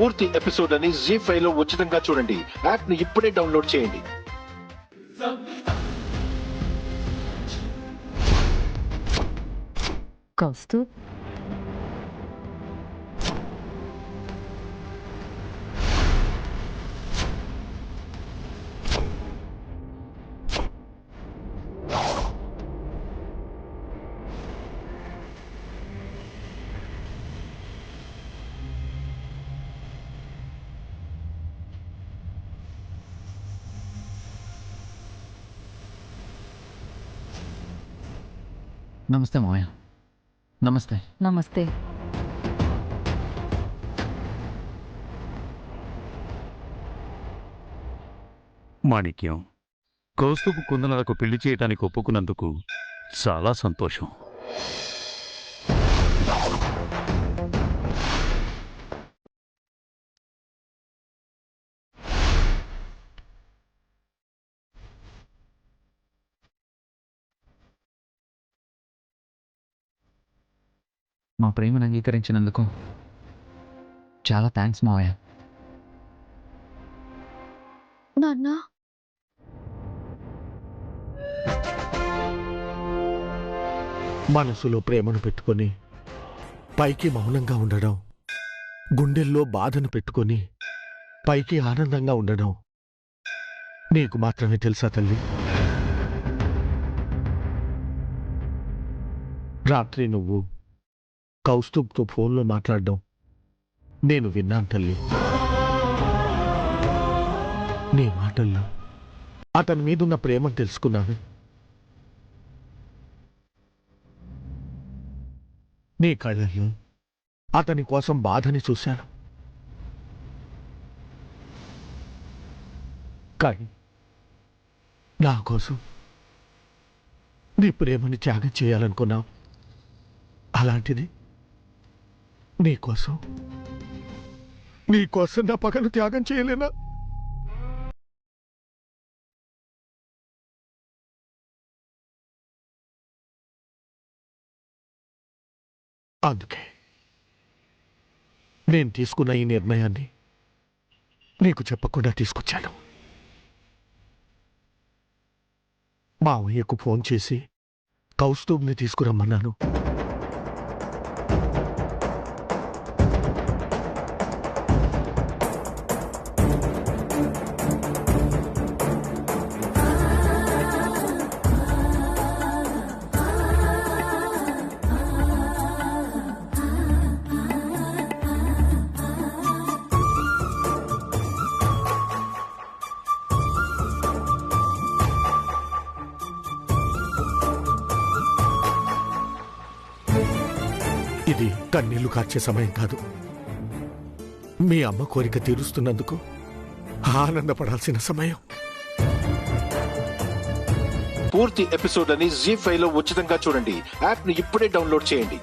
పూర్తి ఎపిసోడ్ అని జీ5 లో ఉచితంగా చూడండి. యాప్ ని ఇప్పుడే డౌన్లోడ్ చేయండి. కౌస్తుబ్, నమస్తే మావయ్య. నమస్తే. నమస్తే. మాణిక్యం, కౌస్తుభ్ కుందనలకు పెళ్లి చేయటానికి ఒప్పుకున్నందుకు చాలా సంతోషం. మా ప్రేమను అంగీకరించినందుకు చాలా థ్యాంక్స్ మావయ్య. నాన్న, మనసులో ప్రేమను పెట్టుకొని పైకి మౌనంగా ఉండడం, గుండెల్లో బాధను పెట్టుకొని పైకి ఆనందంగా ఉండడం నీకు మాత్రమే తెలుసా తల్లి? రాత్రి నువ్వు కౌస్తుబ్తో ఫోన్లో మాట్లాడడం నేను విన్నాను తల్లి. నీ మాటల్లో అతని మీదున్న ప్రేమను తెలుసుకున్నాను. నీ కళ్ళల్లో అతని కోసం బాధని చూశాను. కానీ నా కోసం నీ ప్రేమని త్యాగం చేయాలనుకున్నావు. అలాంటిది నీకోసం నా పగను త్యాగం చేయలేనా? అందుకే నేను తీసుకున్న ఈ నిర్ణయాన్ని నీకు చెప్పకుండా తీసుకొచ్చాను. మావయ్యకు ఫోన్ చేసి కౌస్తుబ్ని తీసుకురమ్మన్నాను. ఇది కన్నీళ్లు కార్చే సమయం కాదు. మీ అమ్మ కోరిక తీరుస్తున్నందుకు ఆనందపడాల్సిన సమయం. పూర్తి ఎపిసోడ్ అని జీ5 లో ఉచితంగా చూడండి. యాప్ ని ఇప్పుడే డౌన్లోడ్ చేయండి.